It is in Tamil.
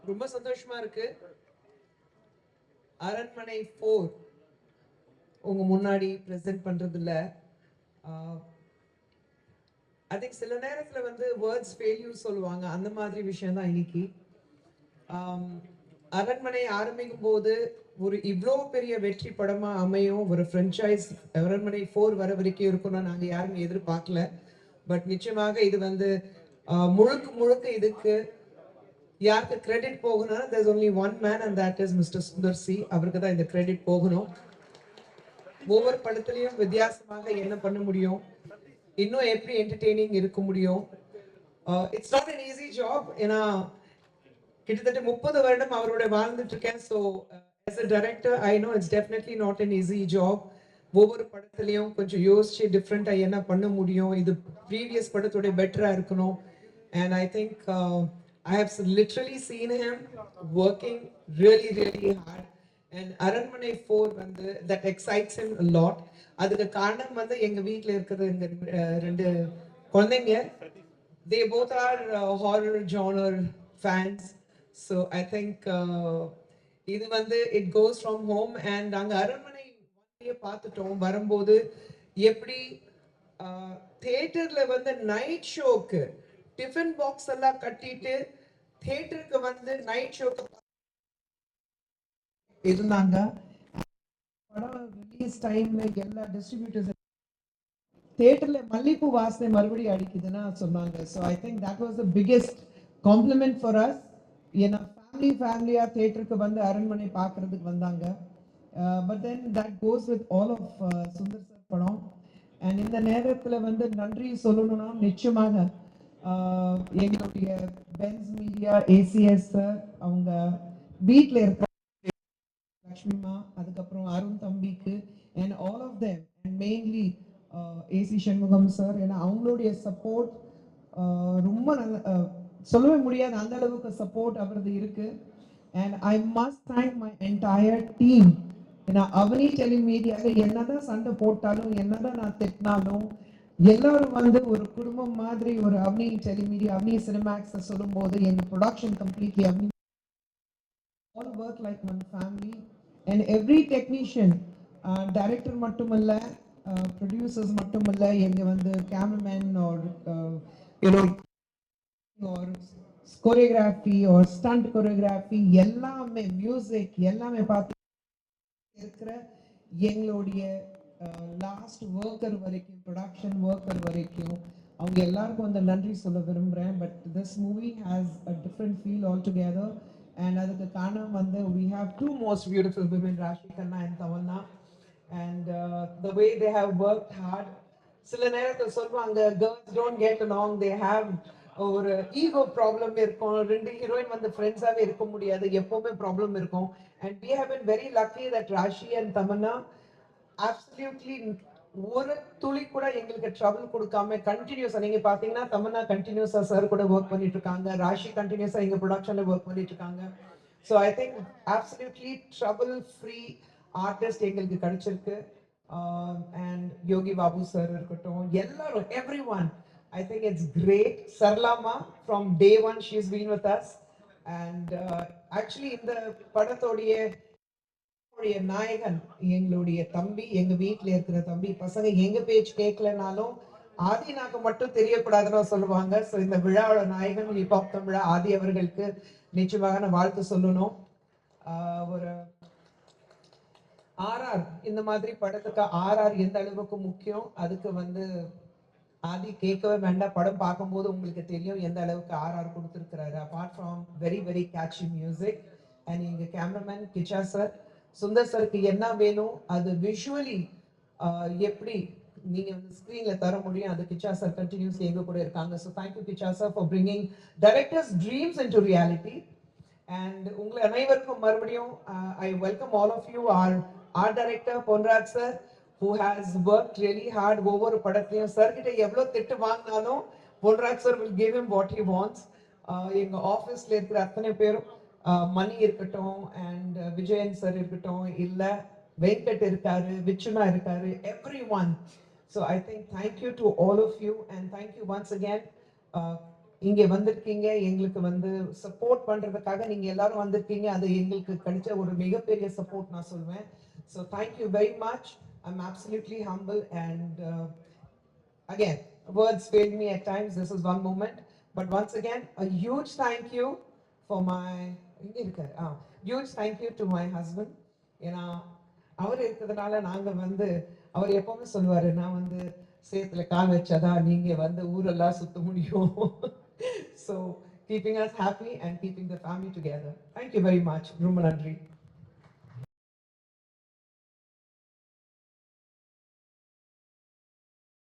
ரொம்ப சந்தோஷமா இருக்கு. அரண்மனை 4 உங்க முன்னாடி பிரசன்ட் பண்றதுல ஐ திங்க் சில நேரத்துல வந்து வேர்ட்ஸ் ஃபெயில்யூர் சொல்லுவாங்க. அந்த மாதிரி விஷயம் தான் இன்னைக்கு. அரண்மனை ஆரம்பிக்கும் போது ஒரு இவ்வளோ பெரிய வெற்றி படமா அமையும், ஒரு ஃப்ரென்ச்சைஸ் அரண்மனை 4 வர வரைக்கும் இருக்கணும்னு நாங்க யாரும் எதிர்பார்க்கல. பட் நிச்சயமாக இது வந்து முழுக்க முழுக்க இதுக்கு யாருக்கு கிரெடிட் போகணும்னா there's only one man and that is Mr. Sundar C. அவருக்கு தான் இந்த கிரெடிட் போகணும். ஒவ்வொரு படத்துலயும் வித்தியாசமாக என்ன பண்ண முடியும், இன்னும் எப்படி என்டர்டெய்னிங் இருக்க முடியும். It's not an easy job. ஏன்னா கிட்டத்தட்ட 30 வருடம் அவரோட வாழ்ந்துட்டு இருக்கேன். So as a director I know it's definitely not an easy job. ஒவ்வொரு படத்துலயும் கொஞ்சம் யோசிச்சு டிஃப்ரெண்டா என்ன பண்ண முடியும், இது ப்ரீவியஸ் படத்தோட பெட்டரா இருக்கணும். And I think I have literally seen him working really, really hard. And Aranmane 4 வந்து that excites him a lot. அதுக்கு காரணம் வந்து எங்க வீட்டில் இருக்கிற இந்த ரெண்டு குழந்தைங்க. They both are horror genre fans. So I think இது வந்து it goes from home. And நாங்க அரண்மனை பார்த்துட்டோம் வரும்போது எப்படி தியேட்டர்ல வந்து நைட் ஷோக்கு டிஃபன் பாக்ஸ் எல்லாம் கட்டிட்டு தியேட்டருக்கு வந்து நைட் ஷோக்கு இருந்தாங்க. படம் ரிலீஸ் டைம்ல எல்லா டிஸ்ட்ரிபியூட்டர்ஸ் தியேட்டர்ல மல்லிப்பூ வாசனை மறுபடியும் அடிக்குதுன்னா சொன்னாங்க. So I think that was the biggest compliment for us. ஏன்னா ஃபேமிலியா தியேட்டருக்கு வந்து அரண்மனை பார்க்கறதுக்கு வந்தாங்க. But then that goes with all of Sundar sir படம். அண்ட் இந்த நேரத்தில் வந்து நன்றி சொல்லணும்னா நிச்சயமாக எங்களுடைய பென்ஸ் மீடியா ஏசிஎஸ் சார், அவங்க வீட்டில் இருக்கிற லக்ஷ்மிமா, அதுக்கப்புறம் அருண் தம்பிக்கு and all of them and mainly AC Shanmugam sir. ஏன்னா அவங்களுடைய சப்போர்ட் ரொம்ப நல்ல சொல்லவே முடியாது, அந்த அளவுக்கு சப்போர்ட் அவரது இருக்கு. And I must thank my entire team. ஏன்னா அவனி டெலிமீடியாவில் என்னதான் சண்டை போட்டாலும் என்னதான் நான் திட்டினாலும் எல்லாரும் வந்து ஒரு குடும்பம் மாதிரி ஒரு அவனி டெலிமீடியா அவனி சினிமேக்ஸை சொல்லும் போது எங்கள் production completely Avani all work like one family. And every technician, director மட்டுமல்ல, producers மட்டுமல்ல, எங்க வந்து cameraman or you know or choreography or stunt choreography எல்லாமே மியூசிக் எல்லாமே பார்த்து இருக்கிற எங்களுடைய லாஸ்ட் ஒர்க்கர் வரைக்கும் ப்ரொடக்ஷன் ஒர்க்கர் வரைக்கும் அவங்க எல்லாருக்கும் வந்து நன்றி சொல்ல விரும்புகிறேன். But this movie has a different feel all together. And அதுக்கு காரணம் வந்து we have two most beautiful women, Rashi Khanna and Tamanna. And the way they have worked hard. சில நேரத்தில் சொல்லுவாங்க girls don't get along, they have ஒரு ஈகோ ப்ராப்ளம் இருக்கும், ரெண்டு ஹீரோயின் வந்து ஃப்ரெண்ட்ஸாகவே இருக்க முடியாது, எப்போவுமே ப்ராப்ளம் இருக்கும். And we have been very lucky that Rashi and Tamanna absolutely ஒரு துளி கூட எங்களுக்கு ட்ரபிள் கொடுக்காம கண்டினியூஸா, நீங்க பாத்தீங்கன்னா தமன்னா கண்டினியூஸா சார் கூட ஒர்க் பண்ணிட்டு இருக்காங்க, ராஷி கண்டினியூஸா எங்க ப்ரொடக்ஷன்ல ஒர்க் பண்ணிட்டு இருக்காங்க. So I think absolutely trouble free artist எங்களுக்கு கிடைச்சிருக்கு. அண்ட் யோகி பாபு சார் இருக்கட்டும், எல்லாரும் everyone, I think it's great. சர்லாமா from day one she is been with us. And actually இந்த படத்தோடைய நாயகன் எங்களுடைய தம்பி, எங்க வீட்டுல இருக்கிற தம்பி. பசங்க எங்க பேச்சு கேட்கலனாலும் ஆதினாக்கு மட்டும் தெரியக்கூடாதுன்னு சொல்லுவாங்க. ஸோ இந்த விழாவோட நாயகன் ஹிப்ஹாப் தமிழா ஆதி அவர்களுக்கு நிச்சயமாக நான் வாழ்த்து சொல்லணும். ஒரு ஆர்ஆர் இந்த மாதிரி படத்துக்கு ஆர்ஆர் எந்த அளவுக்கு முக்கியம், அதுக்கு வந்து ஆதி கேட்கவே வேண்டாம், படம் பார்க்கும்போது உங்களுக்கு தெரியும் எந்த அளவுக்கு ஆர்ஆர் கொடுத்துருக்கிறாரு. Apart from very very catchy music. And எங்க கேமராமேன் கிச்சா சார், சுந்தர் சருக்கு என்ன வேணும் அது விஷுவலி எப்படி நீங்க வந்து ஸ்கிரீன்ல தர முடியும், அது கிச்சா சார் கண்டினியூஸ் எங்க கூட இருக்காங்க. So thank you Kicha sir for bringing directors dreams into reality. And உங்களை அனைவருக்கும் மறுபடியும் I welcome all of you our director Ponraj sir, who has worked really hard. ஒவ்வொரு படத்தையும் சார் கிட்ட எவ்வளவு திட்டு வாங்கினாலும் Ponraj sir will give him what he wants. எங்க ஆஃபீஸ்ல இருக்கிற அத்தனை பேரும், மணி இருக்கட்டும் அண்ட் விஜயன் சார் இருக்கட்டும், இல்ல வெங்கட் இருக்காரு, விச்சுனா இருக்காரு, everyone. So I think thank you to all of you and thank you once again இங்க வந்திருக்கீங்க, எங்களுக்கு வந்து சப்போர்ட் பண்றதுக்காக நீங்க எல்லாரும் வந்திருக்கீங்க. அது எங்களுக்கு கிடைச்ச ஒரு மிகப்பெரிய சப்போர்ட் நான் சொல்வேன். So thank you very much. I'm absolutely humble and again, words fail me at times. This is one moment. But once again, a huge thank you for my huge thank you to my husband. ஏன்னா அவர் இருக்கிறதுனால நாங்க வந்து அவர் எப்பவுமே சொல்லுவாரு, நான் வந்து சேத்துல கால் வச்சாதான் நீங்க வந்து ஊரெல்லாம் சுத்த முடியும். So keeping us happy and keeping the family together. Thank you very much. ரொம்ப நன்றி.